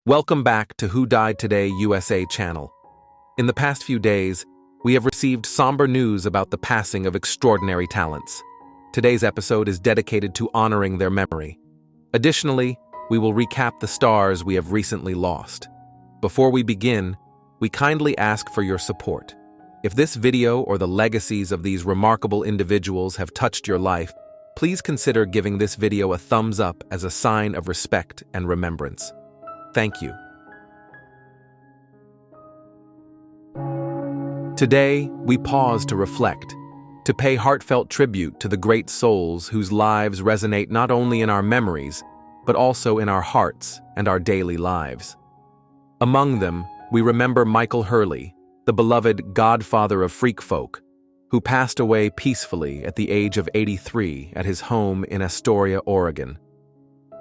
Welcome back to Who Died Today USA channel. In the past few days, we have received somber news about the passing of extraordinary talents. Today's episode is dedicated to honoring their memory. Additionally, we will recap the stars we have recently lost. Before we begin, we kindly ask for your support. If this video or the legacies of these remarkable individuals have touched your life, please consider giving this video a thumbs up as a sign of respect and remembrance. Thank you. Today, we pause to reflect, to pay heartfelt tribute to the great souls whose lives resonate not only in our memories, but also in our hearts and our daily lives. Among them, we remember Michael Hurley, the beloved Godfather of Freak Folk, who passed away peacefully at the age of 83 at his home in Astoria, Oregon.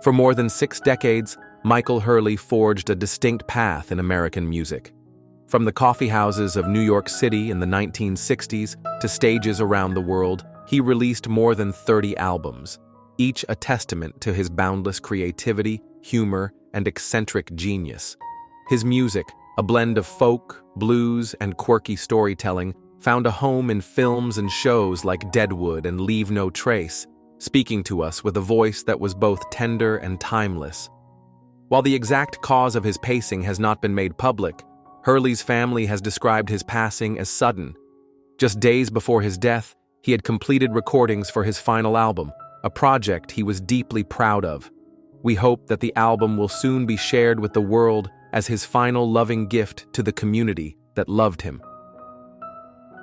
For more than 6 decades, Michael Hurley forged a distinct path in American music. From the coffee houses of New York City in the 1960s to stages around the world, he released more than 30 albums, each a testament to his boundless creativity, humor, and eccentric genius. His music, a blend of folk, blues, and quirky storytelling, found a home in films and shows like Deadwood and Leave No Trace, speaking to us with a voice that was both tender and timeless. While the exact cause of his passing has not been made public, Hurley's family has described his passing as sudden. Just days before his death, he had completed recordings for his final album, a project he was deeply proud of. We hope that the album will soon be shared with the world as his final loving gift to the community that loved him.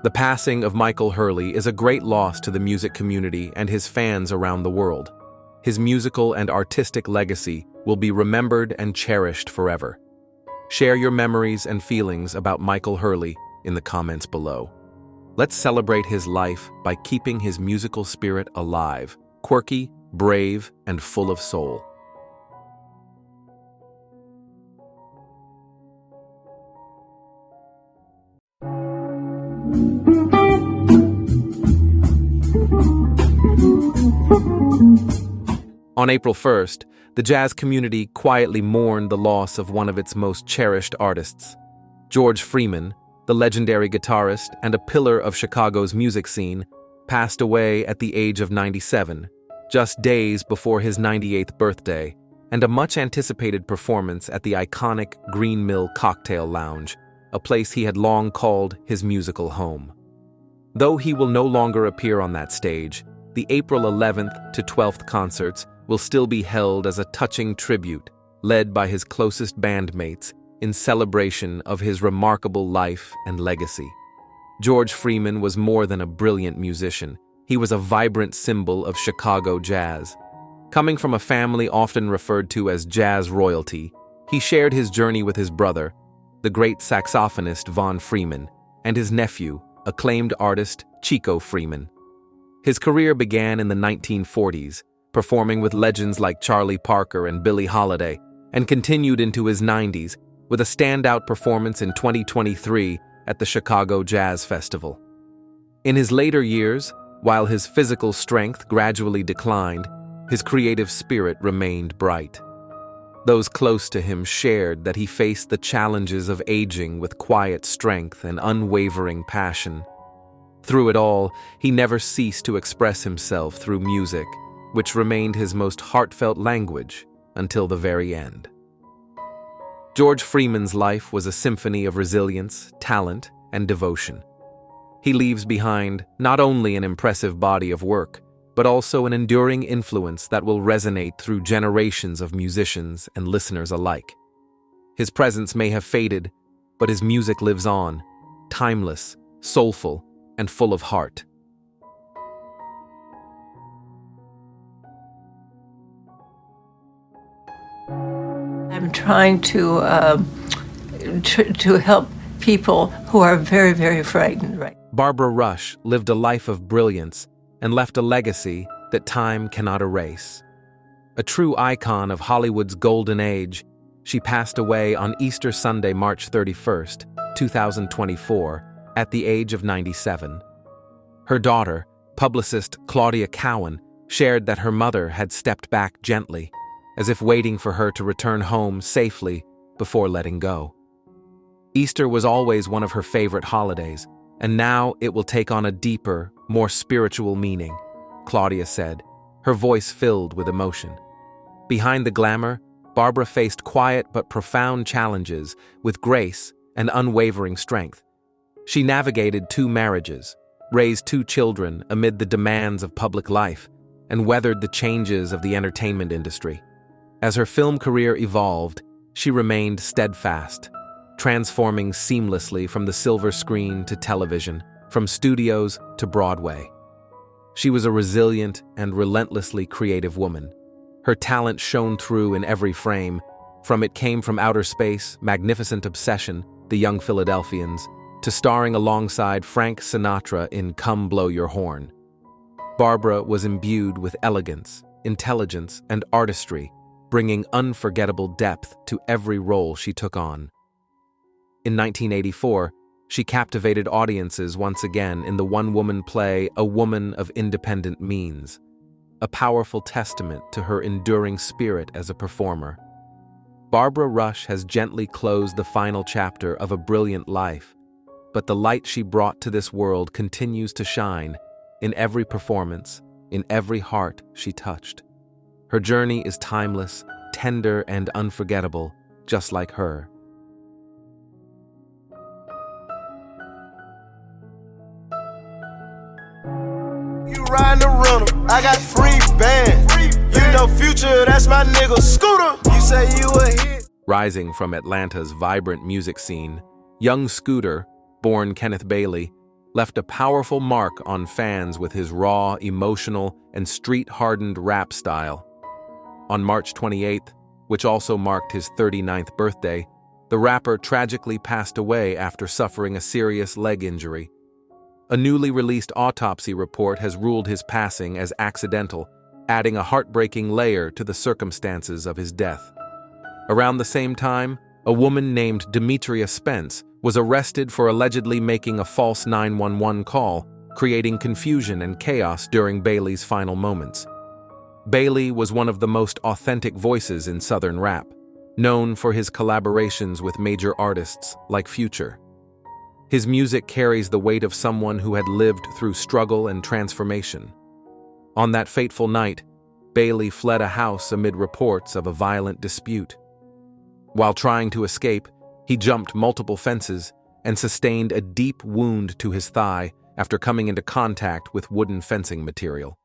The passing of Michael Hurley is a great loss to the music community and his fans around the world. His musical and artistic legacy will be remembered and cherished forever. Share your memories and feelings about Michael Hurley in the comments below. Let's celebrate his life by keeping his musical spirit alive, quirky, brave, and full of soul. On April 1st, the jazz community quietly mourned the loss of one of its most cherished artists. George Freeman, the legendary guitarist and a pillar of Chicago's music scene, passed away at the age of 97, just days before his 98th birthday, and a much-anticipated performance at the iconic Green Mill Cocktail Lounge, a place he had long called his musical home. Though he will no longer appear on that stage, the April 11th to 12th concerts will still be held as a touching tribute, led by his closest bandmates, in celebration of his remarkable life and legacy. George Freeman was more than a brilliant musician. He was a vibrant symbol of Chicago jazz. Coming from a family often referred to as jazz royalty, he shared his journey with his brother, the great saxophonist Von Freeman, and his nephew, acclaimed artist Chico Freeman. His career began in the 1940s, performing with legends like Charlie Parker and Billie Holiday, and continued into his 90s with a standout performance in 2023 at the Chicago Jazz Festival. In his later years, while his physical strength gradually declined, his creative spirit remained bright. Those close to him shared that he faced the challenges of aging with quiet strength and unwavering passion. Through it all, he never ceased to express himself through music, which remained his most heartfelt language until the very end. George Freeman's life was a symphony of resilience, talent, and devotion. He leaves behind not only an impressive body of work, but also an enduring influence that will resonate through generations of musicians and listeners alike. His presence may have faded, but his music lives on, timeless, soulful, and full of heart. I'm trying to help people who are very, very frightened right. Barbara Rush lived a life of brilliance and left a legacy that time cannot erase. A true icon of Hollywood's golden age, she passed away on Easter Sunday, March 31st, 2024, at the age of 97. Her daughter, publicist Claudia Cowan, shared that her mother had stepped back gently, as if waiting for her to return home safely before letting go. Easter was always one of her favorite holidays, and now it will take on a deeper, more spiritual meaning, Claudia said, her voice filled with emotion. Behind the glamour, Barbara faced quiet but profound challenges with grace and unwavering strength. She navigated 2 marriages, raised 2 children amid the demands of public life, and weathered the changes of the entertainment industry. As her film career evolved, she remained steadfast, transforming seamlessly from the silver screen to television, from studios to Broadway. She was a resilient and relentlessly creative woman. Her talent shone through in every frame, from It Came from Outer Space, Magnificent Obsession, The Young Philadelphians, to starring alongside Frank Sinatra in Come Blow Your Horn. Barbara was imbued with elegance, intelligence, and artistry, bringing unforgettable depth to every role she took on. In 1984, she captivated audiences once again in the one-woman play A Woman of Independent Means, a powerful testament to her enduring spirit as a performer. Barbara Rush has gently closed the final chapter of a brilliant life, but the light she brought to this world continues to shine in every performance, in every heart she touched. Her journey is timeless, tender, and unforgettable, just like her. You riding the runner, I got free band. You know Future, that's my nigga Scooter. You say you a hit. Rising from Atlanta's vibrant music scene, young Scooter, born Kenneth Bailey, left a powerful mark on fans with his raw, emotional, and street-hardened rap style. On March 28th, which also marked his 39th birthday, the rapper tragically passed away after suffering a serious leg injury. A newly released autopsy report has ruled his passing as accidental, adding a heartbreaking layer to the circumstances of his death. Around the same time, a woman named Demetria Spence was arrested for allegedly making a false 911 call, creating confusion and chaos during Bailey's final moments. Bailey was one of the most authentic voices in Southern rap, known for his collaborations with major artists like Future. His music carries the weight of someone who had lived through struggle and transformation. On that fateful night, Bailey fled a house amid reports of a violent dispute. While trying to escape, he jumped multiple fences and sustained a deep wound to his thigh after coming into contact with wooden fencing material.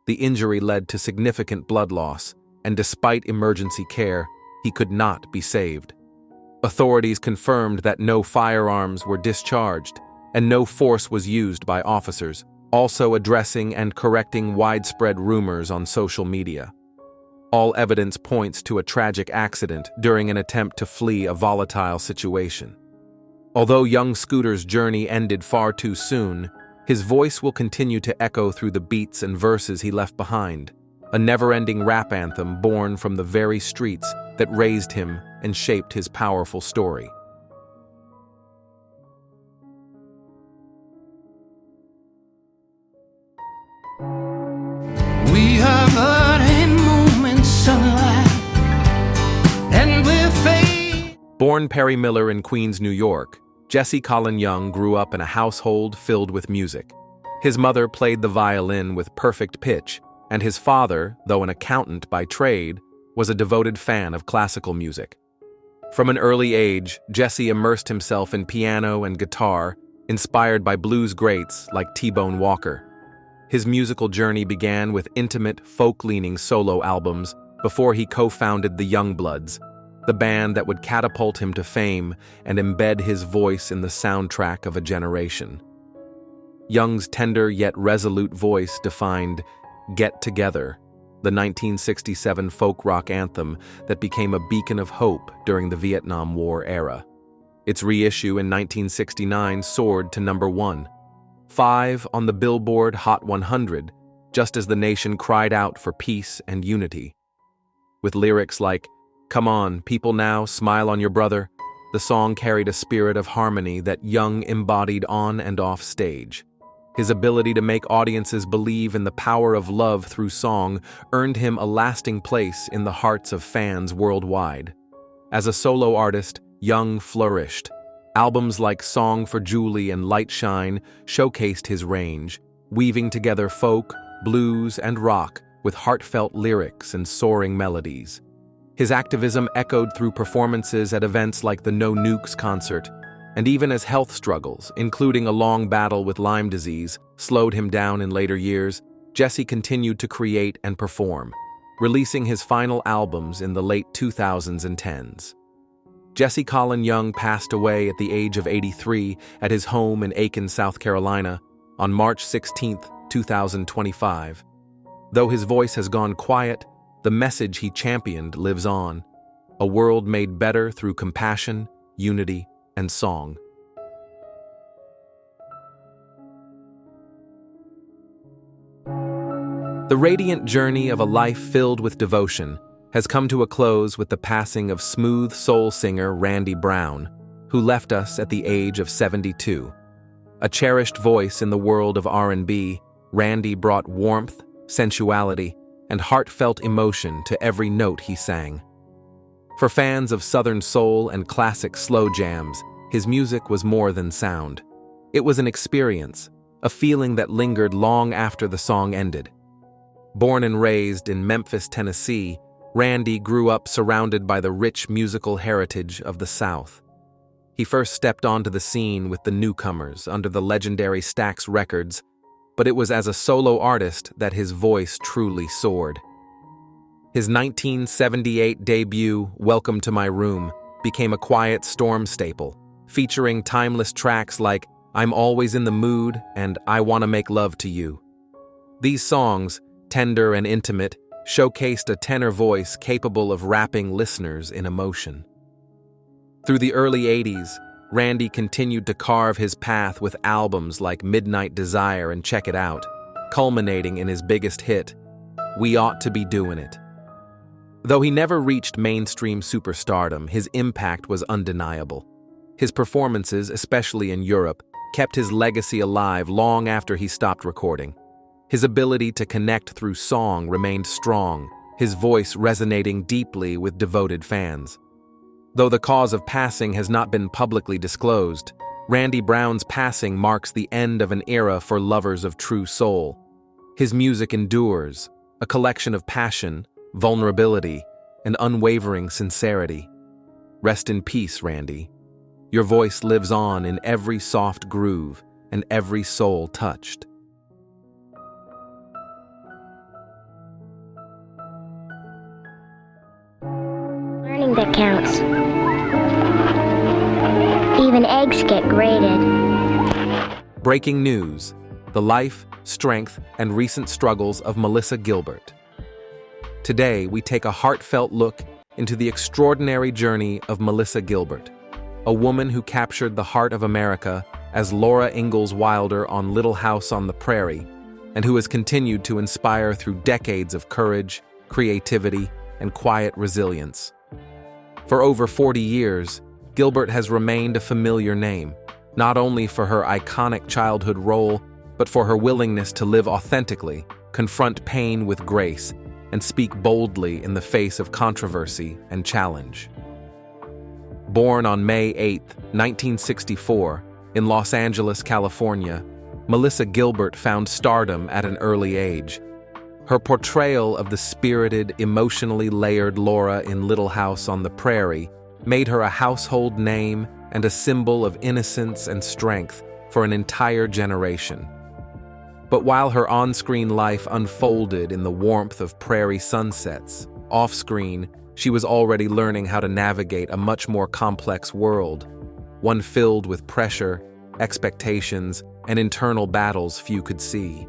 The injury led to significant blood loss, and despite emergency care, he could not be saved. Authorities confirmed that no firearms were discharged and no force was used by officers, also addressing and correcting widespread rumors on social media. All evidence points to a tragic accident during an attempt to flee a volatile situation. Although young Scooter's journey ended far too soon, his voice will continue to echo through the beats and verses he left behind, a never-ending rap anthem born from the very streets that raised him and shaped his powerful story. We have early movement sunlight, and we're fade. Born Perry Miller in Queens, New York, Jesse Colin Young grew up in a household filled with music. His mother played the violin with perfect pitch, and his father, though an accountant by trade, was a devoted fan of classical music. From an early age, Jesse immersed himself in piano and guitar, inspired by blues greats like T-Bone Walker. His musical journey began with intimate, folk-leaning solo albums before he co-founded the Youngbloods, the band that would catapult him to fame and embed his voice in the soundtrack of a generation. Young's tender yet resolute voice defined Get Together, the 1967 folk rock anthem that became a beacon of hope during the Vietnam War era. Its reissue in 1969 soared to number 1, 5 on the Billboard Hot 100, just as the nation cried out for peace and unity. With lyrics like, "Come on, people now, smile on your brother," the song carried a spirit of harmony that Young embodied on and off stage. His ability to make audiences believe in the power of love through song earned him a lasting place in the hearts of fans worldwide. As a solo artist, Young flourished. Albums like Song for Julie and Light Shine showcased his range, weaving together folk, blues, and rock with heartfelt lyrics and soaring melodies. His activism echoed through performances at events like the No Nukes concert, and even as health struggles, including a long battle with Lyme disease, slowed him down in later years, Jesse continued to create and perform, releasing his final albums in the late 2000s and 10s. Jesse Colin Young passed away at the age of 83 at his home in Aiken, South Carolina, on March 16, 2025. Though his voice has gone quiet, the message he championed lives on: a world made better through compassion, unity, and song. The radiant journey of a life filled with devotion has come to a close with the passing of smooth soul singer Randy Brown, who left us at the age of 72. A cherished voice in the world of R&B, Randy brought warmth, sensuality, and heartfelt emotion to every note he sang. For fans of Southern soul and classic slow jams, his music was more than sound. It was an experience, a feeling that lingered long after the song ended. Born and raised in Memphis, Tennessee, Randy grew up surrounded by the rich musical heritage of the South. He first stepped onto the scene with the Newcomers under the legendary Stax Records, but it was as a solo artist that his voice truly soared. His 1978 debut, Welcome to My Room, became a quiet storm staple, featuring timeless tracks like I'm Always in the Mood and I Wanna Make Love to You. These songs, tender and intimate, showcased a tenor voice capable of wrapping listeners in emotion. Through the early 80s, Randy continued to carve his path with albums like Midnight Desire and Check It Out, culminating in his biggest hit, We Ought to Be Doin' It. Though he never reached mainstream superstardom, his impact was undeniable. His performances, especially in Europe, kept his legacy alive long after he stopped recording. His ability to connect through song remained strong, his voice resonating deeply with devoted fans. Though the cause of passing has not been publicly disclosed, Randy Brown's passing marks the end of an era for lovers of true soul. His music endures, a collection of passion, vulnerability, and unwavering sincerity. Rest in peace, Randy. Your voice lives on in every soft groove and every soul touched. Learning that counts. Even eggs get graded. Breaking news: the life, strength, and recent struggles of Melissa Gilbert. Today, we take a heartfelt look into the extraordinary journey of Melissa Gilbert, a woman who captured the heart of America as Laura Ingalls Wilder on Little House on the Prairie, and who has continued to inspire through decades of courage, creativity, and quiet resilience. For over 40 years, Gilbert has remained a familiar name, not only for her iconic childhood role, but for her willingness to live authentically, confront pain with grace, and speak boldly in the face of controversy and challenge. Born on May 8, 1964, in Los Angeles, California, Melissa Gilbert found stardom at an early age. Her portrayal of the spirited, emotionally layered Laura in Little House on the Prairie made her a household name and a symbol of innocence and strength for an entire generation. But while her on-screen life unfolded in the warmth of prairie sunsets, off-screen, she was already learning how to navigate a much more complex world, one filled with pressure, expectations, and internal battles few could see.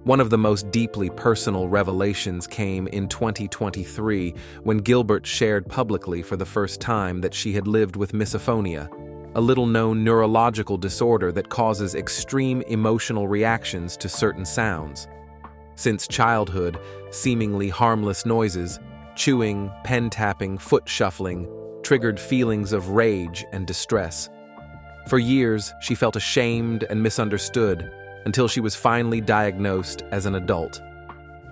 One of the most deeply personal revelations came in 2023 when Gilbert shared publicly for the first time that she had lived with misophonia, a little-known neurological disorder that causes extreme emotional reactions to certain sounds. Since childhood, seemingly harmless noises, chewing, pen tapping, foot shuffling, triggered feelings of rage and distress. For years, she felt ashamed and misunderstood, until she was finally diagnosed as an adult.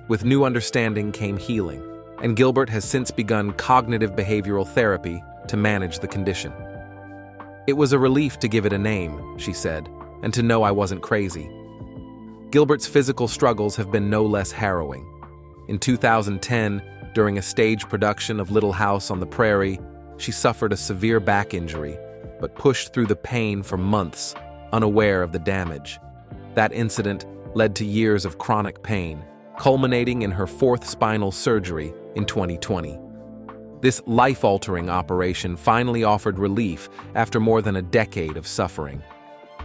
With new understanding came healing, and Gilbert has since begun cognitive behavioral therapy to manage the condition. "It was a relief to give it a name," she said, "and to know I wasn't crazy." Gilbert's physical struggles have been no less harrowing. In 2010, during a stage production of Little House on the Prairie, she suffered a severe back injury, but pushed through the pain for months, unaware of the damage. That incident led to years of chronic pain, culminating in her fourth spinal surgery in 2020. This life-altering operation finally offered relief after more than a decade of suffering.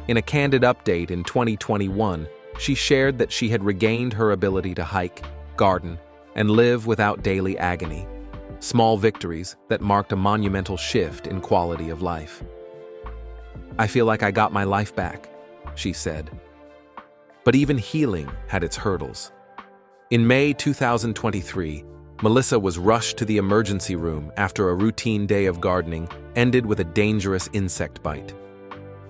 In a candid update in 2021, she shared that she had regained her ability to hike, garden, and live without daily agony. Small victories that marked a monumental shift in quality of life. "I feel like I got my life back," she said. But even healing had its hurdles. In May 2023, Melissa was rushed to the emergency room after a routine day of gardening ended with a dangerous insect bite.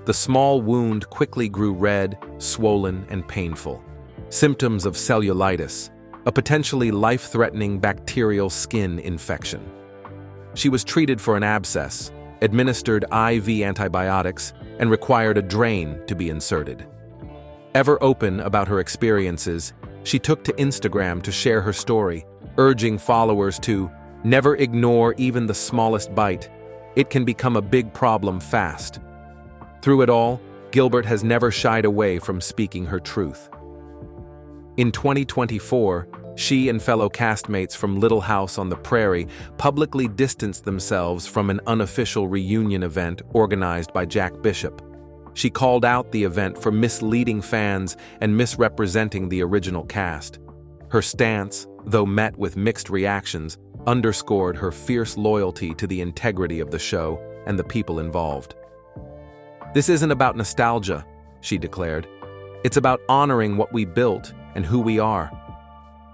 The small wound quickly grew red, swollen, and painful. Symptoms of cellulitis, a potentially life-threatening bacterial skin infection. She was treated for an abscess, administered IV antibiotics, and required a drain to be inserted. Ever open about her experiences, she took to Instagram to share her story, urging followers to never ignore even the smallest bite. It can become a big problem fast. Through it all, Gilbert has never shied away from speaking her truth. In 2024, she and fellow castmates from Little House on the Prairie publicly distanced themselves from an unofficial reunion event organized by Jack Bishop. She called out the event for misleading fans and misrepresenting the original cast. Her stance, though met with mixed reactions, underscored her fierce loyalty to the integrity of the show and the people involved. "This isn't about nostalgia," she declared. "It's about honoring what we built and who we are."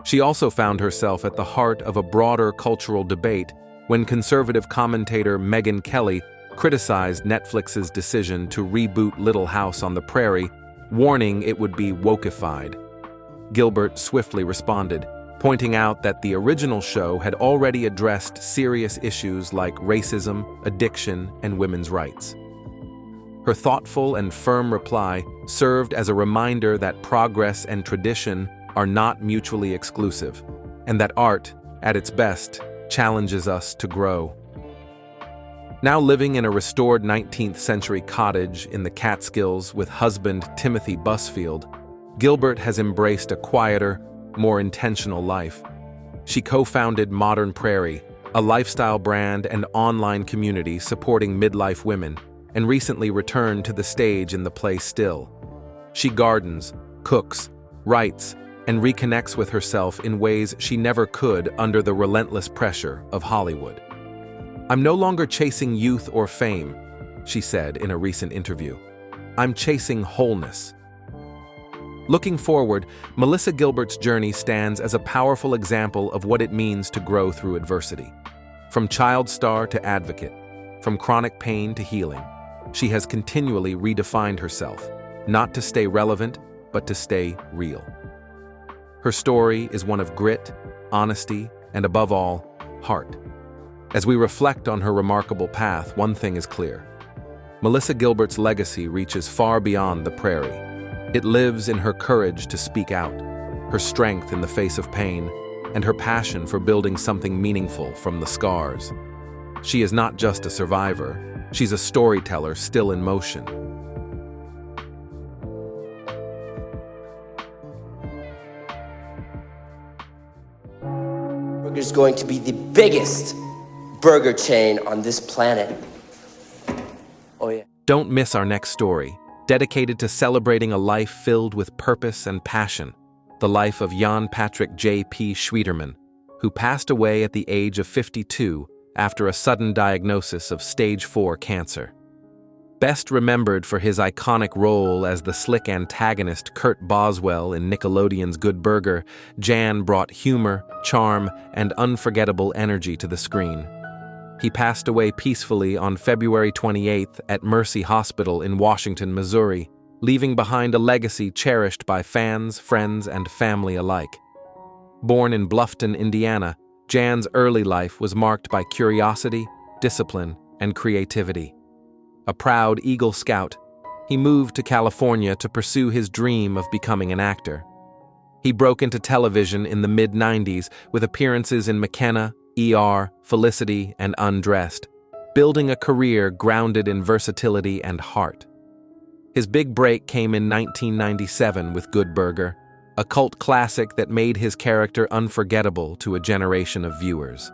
She also found herself at the heart of a broader cultural debate when conservative commentator Megyn Kelly criticized Netflix's decision to reboot Little House on the Prairie, warning it would be wokeified. Gilbert swiftly responded, pointing out that the original show had already addressed serious issues like racism, addiction, and women's rights. Her thoughtful and firm reply served as a reminder that progress and tradition are not mutually exclusive, and that art, at its best, challenges us to grow. Now living in a restored 19th century cottage in the Catskills with husband Timothy Busfield, Gilbert has embraced a quieter, more intentional life. She co-founded Modern Prairie, a lifestyle brand and online community supporting midlife women, and recently returned to the stage in the play Still. She gardens, cooks, writes, and reconnects with herself in ways she never could under the relentless pressure of Hollywood. "I'm no longer chasing youth or fame," she said in a recent interview. "I'm chasing wholeness." Looking forward, Melissa Gilbert's journey stands as a powerful example of what it means to grow through adversity. From child star to advocate, from chronic pain to healing, she has continually redefined herself, not to stay relevant, but to stay real. Her story is one of grit, honesty, and above all, heart. As we reflect on her remarkable path, one thing is clear. Melissa Gilbert's legacy reaches far beyond the prairie. It lives in her courage to speak out, her strength in the face of pain, and her passion for building something meaningful from the scars. She is not just a survivor, she's a storyteller still in motion. Burger's going to be the biggest burger chain on this planet. Oh yeah. Don't miss our next story, dedicated to celebrating a life filled with purpose and passion, the life of Jan Patrick J.P. Schwieterman, who passed away at the age of 52 after a sudden diagnosis of stage 4 cancer. Best remembered for his iconic role as the slick antagonist Kurt Boswell in Nickelodeon's Good Burger, Jan brought humor, charm, and unforgettable energy to the screen. He passed away peacefully on February 28th at Mercy Hospital in Washington, Missouri, leaving behind a legacy cherished by fans, friends, and family alike. Born in Bluffton, Indiana, Jan's early life was marked by curiosity, discipline, and creativity. A proud Eagle Scout, he moved to California to pursue his dream of becoming an actor. He broke into television in the mid-90s with appearances in McKenna, ER, Felicity, and Undressed, building a career grounded in versatility and heart. His big break came in 1997 with Good Burger, a cult classic that made his character unforgettable to a generation of viewers.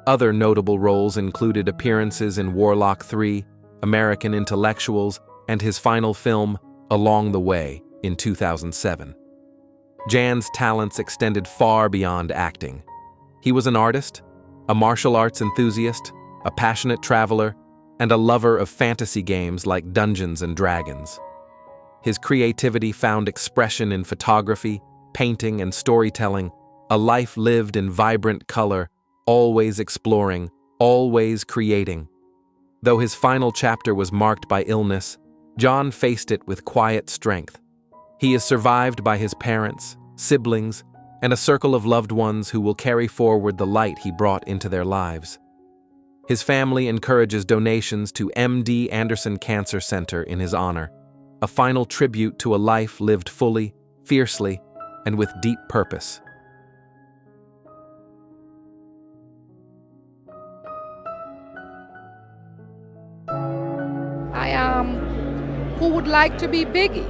Other notable roles included appearances in Warlock 3, American Intellectuals, and his final film, Along the Way, in 2007. Jan's talents extended far beyond acting. He was an artist, a martial arts enthusiast, a passionate traveler, and a lover of fantasy games like Dungeons and Dragons. His creativity found expression in photography, painting, and storytelling, a life lived in vibrant color, always exploring, always creating. Though his final chapter was marked by illness, John faced it with quiet strength. He is survived by his parents, siblings, and a circle of loved ones who will carry forward the light he brought into their lives. His family encourages donations to MD Anderson Cancer Center in his honor, a final tribute to a life lived fully, fiercely, and with deep purpose. Who would like to be Biggie?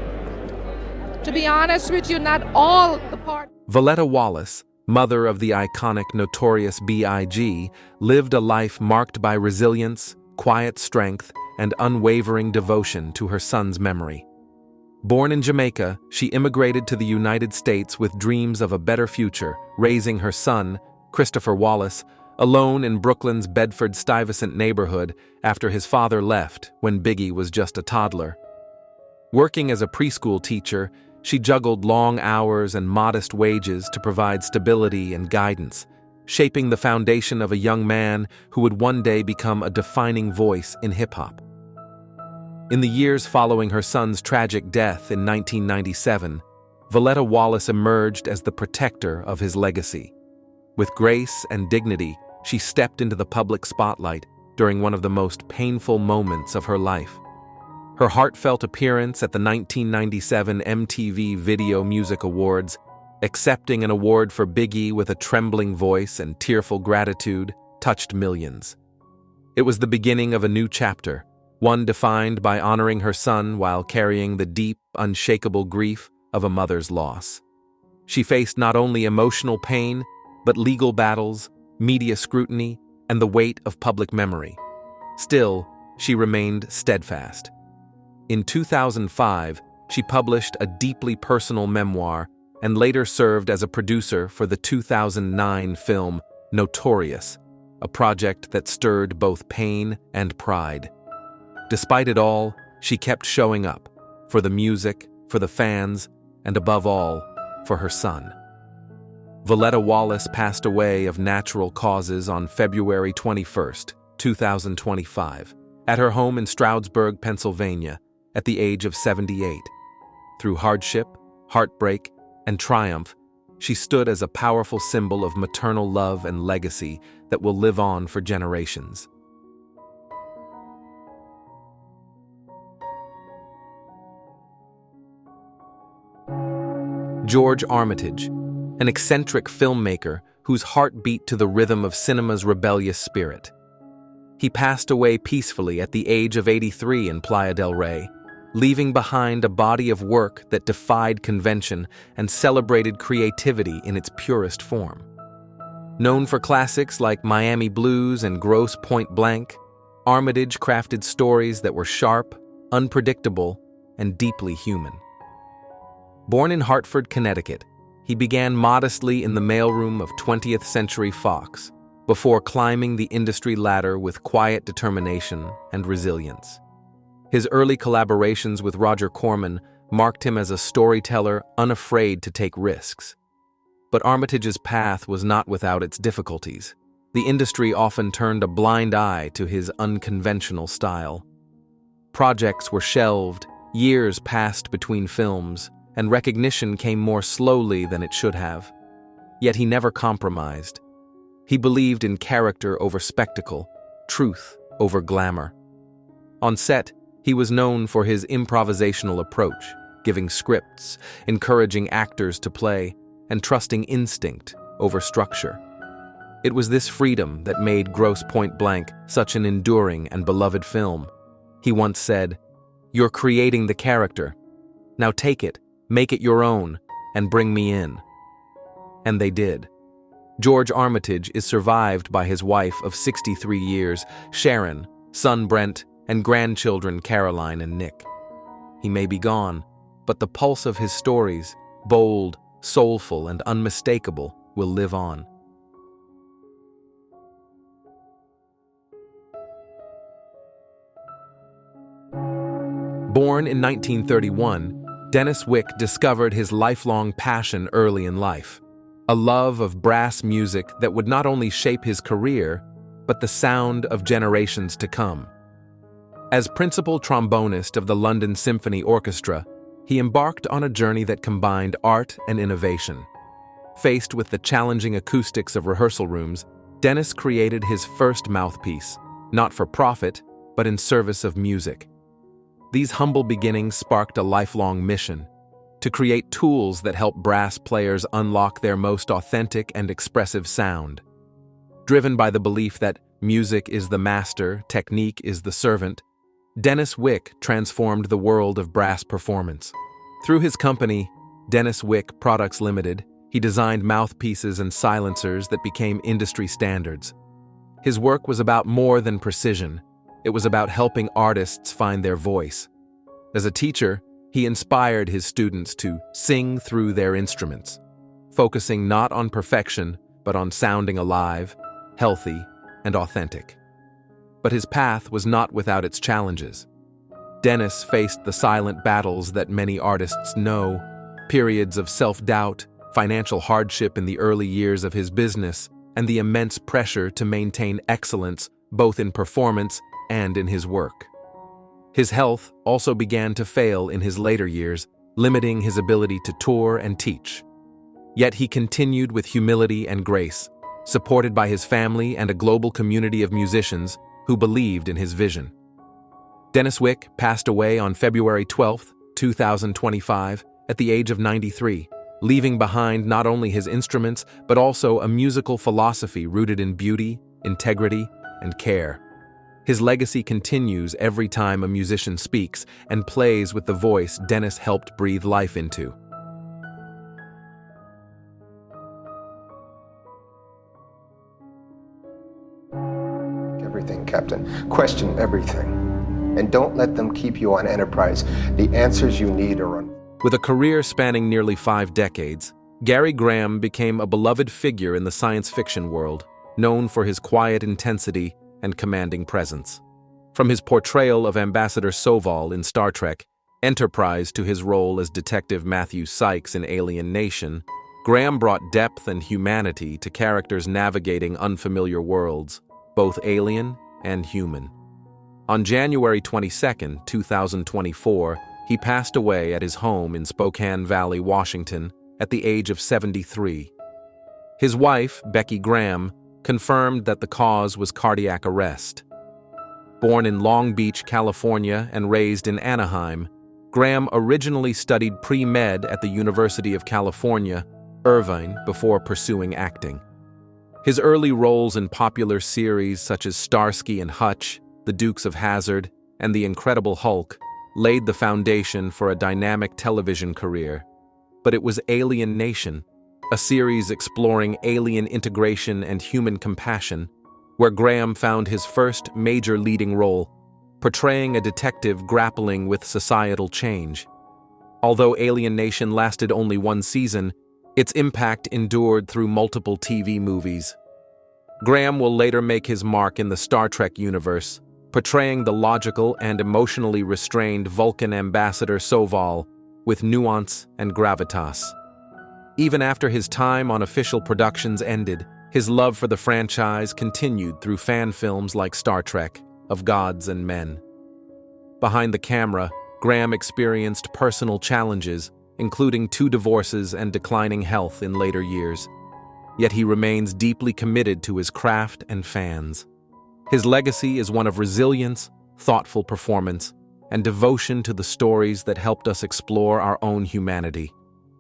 To be honest with you, not all the parts. Voletta Wallace, mother of the iconic Notorious B.I.G., lived a life marked by resilience, quiet strength, and unwavering devotion to her son's memory. Born in Jamaica, she immigrated to the United States with dreams of a better future, raising her son, Christopher Wallace, alone in Brooklyn's Bedford-Stuyvesant neighborhood after his father left when Biggie was just a toddler. Working as a preschool teacher, she juggled long hours and modest wages to provide stability and guidance, shaping the foundation of a young man who would one day become a defining voice in hip-hop. In the years following her son's tragic death in 1997, Voletta Wallace emerged as the protector of his legacy. With grace and dignity, she stepped into the public spotlight during one of the most painful moments of her life. Her heartfelt appearance at the 1997 MTV Video Music Awards, accepting an award for Biggie with a trembling voice and tearful gratitude, touched millions. It was the beginning of a new chapter, one defined by honoring her son while carrying the deep, unshakable grief of a mother's loss. She faced not only emotional pain, but legal battles, media scrutiny, and the weight of public memory. Still, she remained steadfast. In 2005, she published a deeply personal memoir and later served as a producer for the 2009 film Notorious, a project that stirred both pain and pride. Despite it all, she kept showing up, for the music, for the fans, and above all, for her son. Voletta Wallace passed away of natural causes on February 21, 2025, at her home in Stroudsburg, Pennsylvania, at the age of 78. Through hardship, heartbreak, and triumph, she stood as a powerful symbol of maternal love and legacy that will live on for generations. George Armitage, an eccentric filmmaker whose heart beat to the rhythm of cinema's rebellious spirit. He passed away peacefully at the age of 83 in Playa del Rey, leaving behind a body of work that defied convention and celebrated creativity in its purest form. Known for classics like Miami Blues and Grosse Point Blank, Armitage crafted stories that were sharp, unpredictable, and deeply human. Born in Hartford, Connecticut, he began modestly in the mailroom of 20th Century Fox before climbing the industry ladder with quiet determination and resilience. His early collaborations with Roger Corman marked him as a storyteller unafraid to take risks. But Armitage's path was not without its difficulties. The industry often turned a blind eye to his unconventional style. Projects were shelved, years passed between films, and recognition came more slowly than it should have. Yet he never compromised. He believed in character over spectacle, truth over glamour. On set, he was known for his improvisational approach, giving scripts, encouraging actors to play, and trusting instinct over structure. It was this freedom that made Grosse Pointe Blank such an enduring and beloved film. He once said, "You're creating the character. Now take it, make it your own, and bring me in." And they did. George Armitage is survived by his wife of 63 years, Sharon, son Brent, and grandchildren Caroline and Nick. He may be gone, but the pulse of his stories, bold, soulful, and unmistakable, will live on. Born in 1931, Dennis Wick discovered his lifelong passion early in life, a love of brass music that would not only shape his career, but the sound of generations to come. As principal trombonist of the London Symphony Orchestra, he embarked on a journey that combined art and innovation. Faced with the challenging acoustics of rehearsal rooms, Dennis created his first mouthpiece, not for profit, but in service of music. These humble beginnings sparked a lifelong mission: to create tools that help brass players unlock their most authentic and expressive sound. Driven by the belief that music is the master, technique is the servant, Dennis Wick transformed the world of brass performance. Through his company, Dennis Wick Products Limited, he designed mouthpieces and silencers that became industry standards. His work was about more than precision. It was about helping artists find their voice. As a teacher, he inspired his students to sing through their instruments, focusing not on perfection, but on sounding alive, healthy, and authentic. But his path was not without its challenges. Dennis faced the silent battles that many artists know, periods of self-doubt, financial hardship in the early years of his business, and the immense pressure to maintain excellence both in performance and in his work. His health also began to fail in his later years, limiting his ability to tour and teach. Yet he continued with humility and grace, supported by his family and a global community of musicians who believed in his vision. Dennis Wick passed away on February 12, 2025, at the age of 93, leaving behind not only his instruments but also a musical philosophy rooted in beauty, integrity, and care. His legacy continues every time a musician speaks and plays with the voice Dennis helped breathe life into. Everything, Captain. Question everything. And don't let them keep you on Enterprise. The answers you need are on... With a career spanning nearly 5 decades, Gary Graham became a beloved figure in the science fiction world, known for his quiet intensity and commanding presence. From his portrayal of Ambassador Soval in Star Trek Enterprise to his role as Detective Matthew Sykes in Alien Nation, Graham brought depth and humanity to characters navigating unfamiliar worlds, both alien and human. On January 22, 2024, he passed away at his home in Spokane Valley, Washington, at the age of 73. His wife, Becky Graham, confirmed that the cause was cardiac arrest. Born in Long Beach, California, and raised in Anaheim, Graham originally studied pre-med at the University of California, Irvine, before pursuing acting. His early roles in popular series such as Starsky and Hutch, The Dukes of Hazzard, and The Incredible Hulk laid the foundation for a dynamic television career. But it was Alien Nation, a series exploring alien integration and human compassion, where Graham found his first major leading role, portraying a detective grappling with societal change. Although Alien Nation lasted only 1 season, its impact endured through multiple TV movies. Graham will later make his mark in the Star Trek universe, portraying the logical and emotionally restrained Vulcan ambassador Soval with nuance and gravitas. Even after his time on official productions ended, his love for the franchise continued through fan films like Star Trek, Of Gods and Men. Behind the camera, Graham experienced personal challenges, including 2 divorces and declining health in later years. yet he remains deeply committed to his craft and fans. His legacy is one of resilience, thoughtful performance, and devotion to the stories that helped us explore our own humanity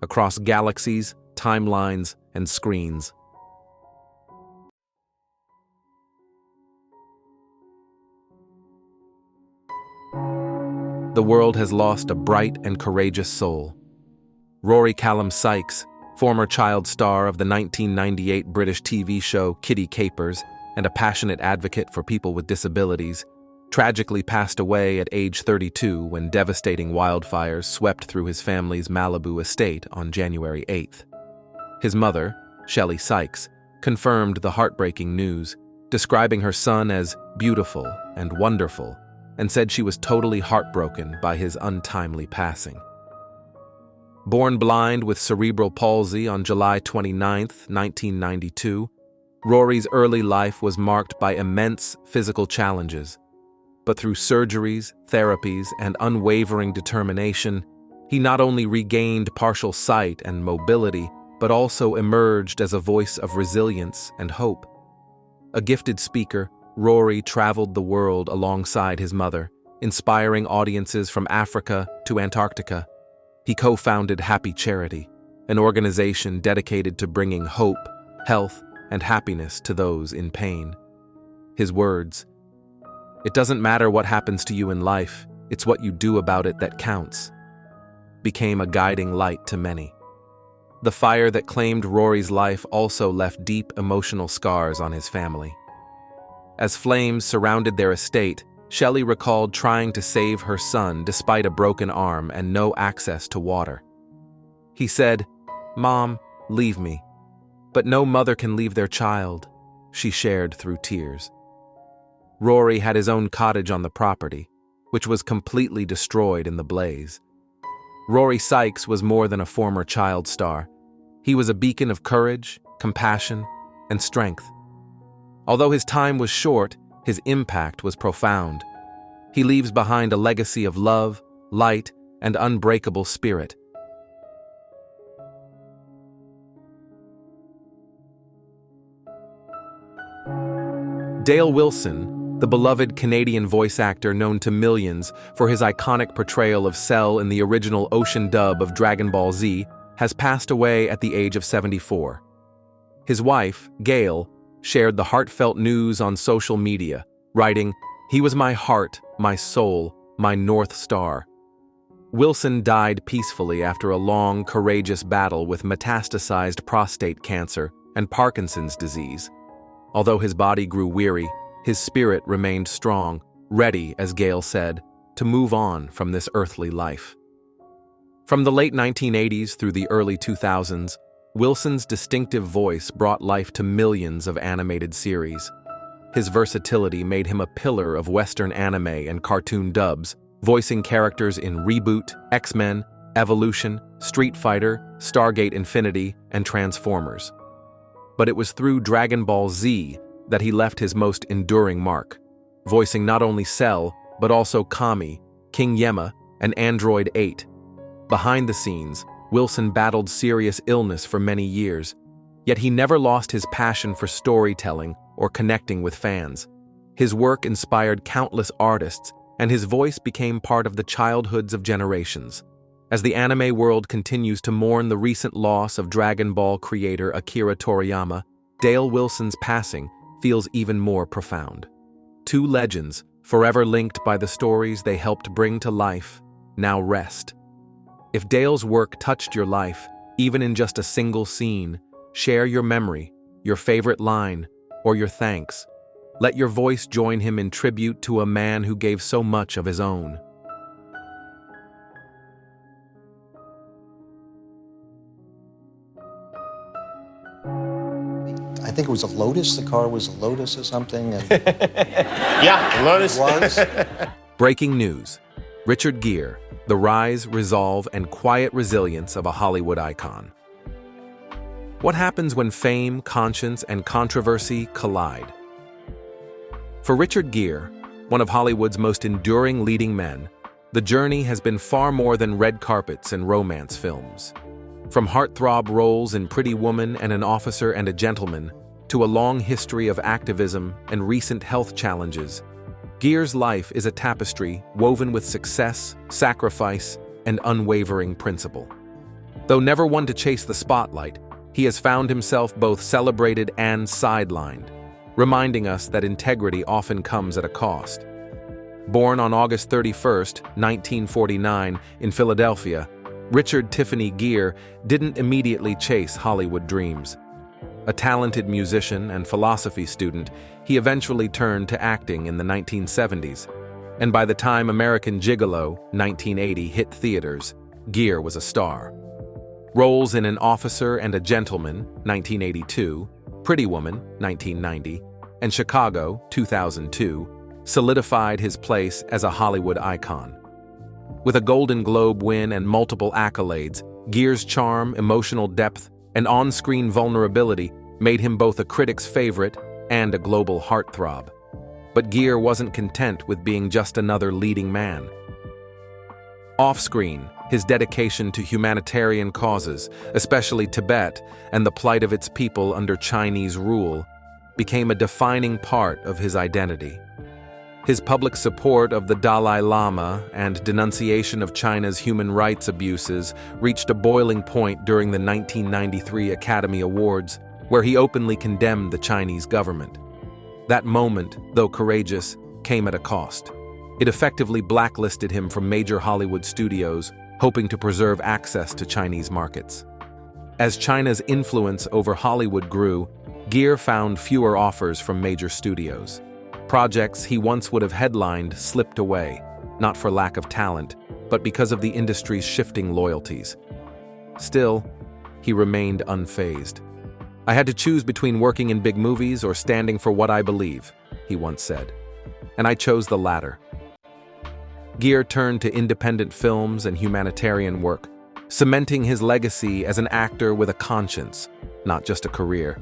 across galaxies, timelines, and screens. The world has lost a bright and courageous soul. Rory Callum Sykes, former child star of the 1998 British TV show Kitty Capers and a passionate advocate for people with disabilities, tragically passed away at age 32 when devastating wildfires swept through his family's Malibu estate on January 8th. His mother, Shelley Sykes, confirmed the heartbreaking news, describing her son as beautiful and wonderful, and said she was totally heartbroken by his untimely passing. Born blind with cerebral palsy on July 29, 1992, Rory's early life was marked by immense physical challenges. But through surgeries, therapies, and unwavering determination, he not only regained partial sight and mobility, but also emerged as a voice of resilience and hope. A gifted speaker, Rory traveled the world alongside his mother, inspiring audiences from Africa to Antarctica. He co-founded Happy Charity, an organization dedicated to bringing hope, health, and happiness to those in pain. His words, "It doesn't matter what happens to you in life, it's what you do about it that counts," became a guiding light to many. The fire that claimed Rory's life also left deep emotional scars on his family. As flames surrounded their estate, Shelley recalled trying to save her son despite a broken arm and no access to water. He said, "Mom, leave me." But no mother can leave their child, she shared through tears. Rory had his own cottage on the property, which was completely destroyed in the blaze. Rory Sykes was more than a former child star. He was a beacon of courage, compassion, and strength. Although his time was short, his impact was profound. He leaves behind a legacy of love, light, and unbreakable spirit. Dale Wilson, the beloved Canadian voice actor known to millions for his iconic portrayal of Cell in the original Ocean dub of Dragon Ball Z, has passed away at the age of 74. His wife, Gail, shared the heartfelt news on social media, writing, "He was my heart, my soul, my North Star." Wilson died peacefully after a long, courageous battle with metastasized prostate cancer and Parkinson's disease. Although his body grew weary, his spirit remained strong, ready, as Gail said, to move on from this earthly life. From the late 1980s through the early 2000s, Wilson's distinctive voice brought life to millions of animated series. His versatility made him a pillar of Western anime and cartoon dubs, voicing characters in Reboot, X-Men, Evolution, Street Fighter, Stargate Infinity, and Transformers. But it was through Dragon Ball Z that he left his most enduring mark, voicing not only Cell, but also Kami, King Yemma, and Android 8. Behind the scenes, Wilson battled serious illness for many years, yet he never lost his passion for storytelling or connecting with fans. His work inspired countless artists, and his voice became part of the childhoods of generations. As the anime world continues to mourn the recent loss of Dragon Ball creator Akira Toriyama, Dale Wilson's passing feels even more profound. Two legends, forever linked by the stories they helped bring to life, now rest. If Dale's work touched your life, even in just a single scene, share your memory, your favorite line, or your thanks. Let your voice join him in tribute to a man who gave so much of his own. I think it was a Lotus. The car was a Lotus or something. And yeah, Lotus. It was. Breaking news. Richard Gere, the rise, resolve, and quiet resilience of a Hollywood icon. What happens when fame, conscience, and controversy collide? For Richard Gere, one of Hollywood's most enduring leading men, the journey has been far more than red carpets and romance films. From heartthrob roles in Pretty Woman and An Officer and a Gentleman, to a long history of activism and recent health challenges, Gere's life is a tapestry woven with success, sacrifice, and unwavering principle. Though never one to chase the spotlight, he has found himself both celebrated and sidelined, reminding us that integrity often comes at a cost. Born on August 31, 1949, in Philadelphia, Richard Tiffany Gere didn't immediately chase Hollywood dreams. A talented musician and philosophy student, he eventually turned to acting in the 1970s, and by the time American Gigolo, 1980, hit theaters, Gere was a star. Roles in An Officer and a Gentleman, 1982, Pretty Woman, 1990, and Chicago, 2002, solidified his place as a Hollywood icon. With a Golden Globe win and multiple accolades, Gere's charm, emotional depth, and on-screen vulnerability made him both a critic's favorite and a global heartthrob. But Gere wasn't content with being just another leading man. Off-screen, his dedication to humanitarian causes, especially Tibet and the plight of its people under Chinese rule, became a defining part of his identity. His public support of the Dalai Lama and denunciation of China's human rights abuses reached a boiling point during the 1993 Academy Awards, where he openly condemned the Chinese government. That moment, though courageous, came at a cost. It effectively blacklisted him from major Hollywood studios, hoping to preserve access to Chinese markets. As China's influence over Hollywood grew, Gere found fewer offers from major studios. Projects he once would have headlined slipped away, not for lack of talent, but because of the industry's shifting loyalties. Still, he remained unfazed. "I had to choose between working in big movies or standing for what I believe," he once said. "And I chose the latter." Gere turned to independent films and humanitarian work, cementing his legacy as an actor with a conscience, not just a career.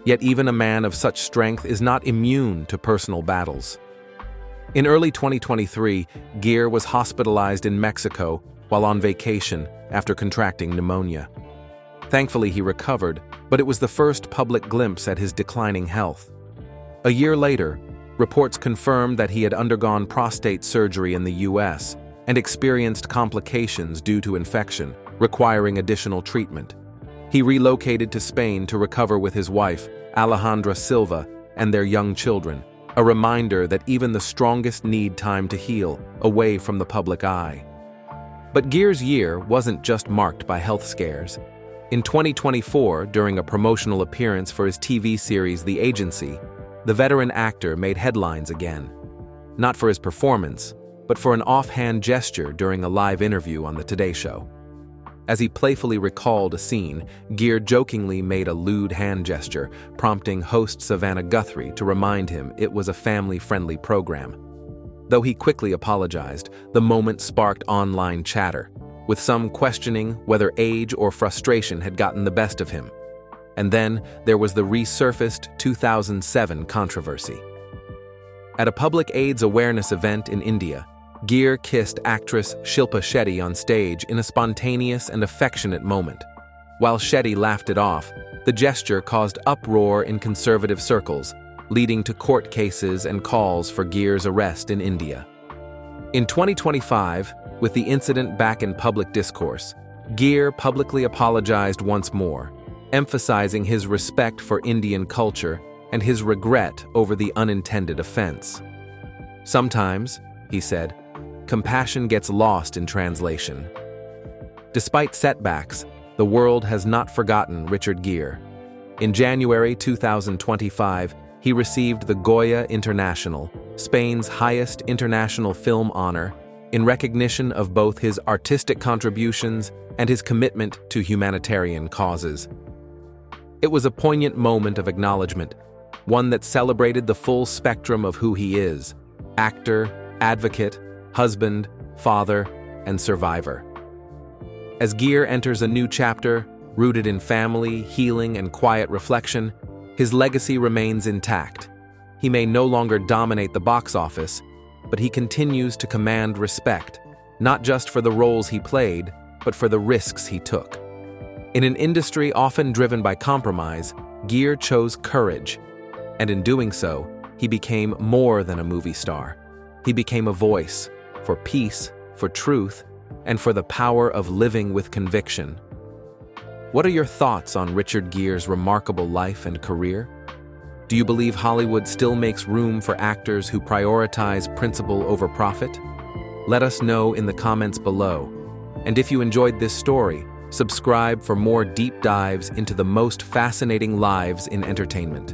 Yet even a man of such strength is not immune to personal battles. In early 2023, Gere was hospitalized in Mexico while on vacation after contracting pneumonia. Thankfully, he recovered, but it was the first public glimpse at his declining health. A year later, reports confirmed that he had undergone prostate surgery in the U.S. and experienced complications due to infection, requiring additional treatment. He relocated to Spain to recover with his wife, Alejandra Silva, and their young children, a reminder that even the strongest need time to heal, away from the public eye. But Gere's year wasn't just marked by health scares. In 2024, during a promotional appearance for his TV series The Agency, the veteran actor made headlines again. Not for his performance, but for an offhand gesture during a live interview on The Today Show. As he playfully recalled a scene, Gere jokingly made a lewd hand gesture, prompting host Savannah Guthrie to remind him it was a family-friendly program. Though he quickly apologized, the moment sparked online chatter, with some questioning whether age or frustration had gotten the best of him. And then there was the resurfaced 2007 controversy. At a public AIDS awareness event in India, Gere kissed actress Shilpa Shetty on stage in a spontaneous and affectionate moment. While Shetty laughed it off, the gesture caused uproar in conservative circles, leading to court cases and calls for Gere's arrest in India. In 2025, with the incident back in public discourse, Gere publicly apologized once more, emphasizing his respect for Indian culture and his regret over the unintended offense. "Sometimes," he said, "compassion gets lost in translation." Despite setbacks, the world has not forgotten Richard Gere. In January 2025, he received the Goya International, Spain's highest international film honor, in recognition of both his artistic contributions and his commitment to humanitarian causes. It was a poignant moment of acknowledgement, one that celebrated the full spectrum of who he is: actor, advocate, husband, father, and survivor. As Gere enters a new chapter, rooted in family, healing, and quiet reflection, his legacy remains intact. He may no longer dominate the box office, but he continues to command respect, not just for the roles he played, but for the risks he took. In an industry often driven by compromise, Gere chose courage, and in doing so, he became more than a movie star. He became a voice for peace, for truth, and for the power of living with conviction. What are your thoughts on Richard Gere's remarkable life and career? Do you believe Hollywood still makes room for actors who prioritize principle over profit? Let us know in the comments below. And if you enjoyed this story, subscribe for more deep dives into the most fascinating lives in entertainment.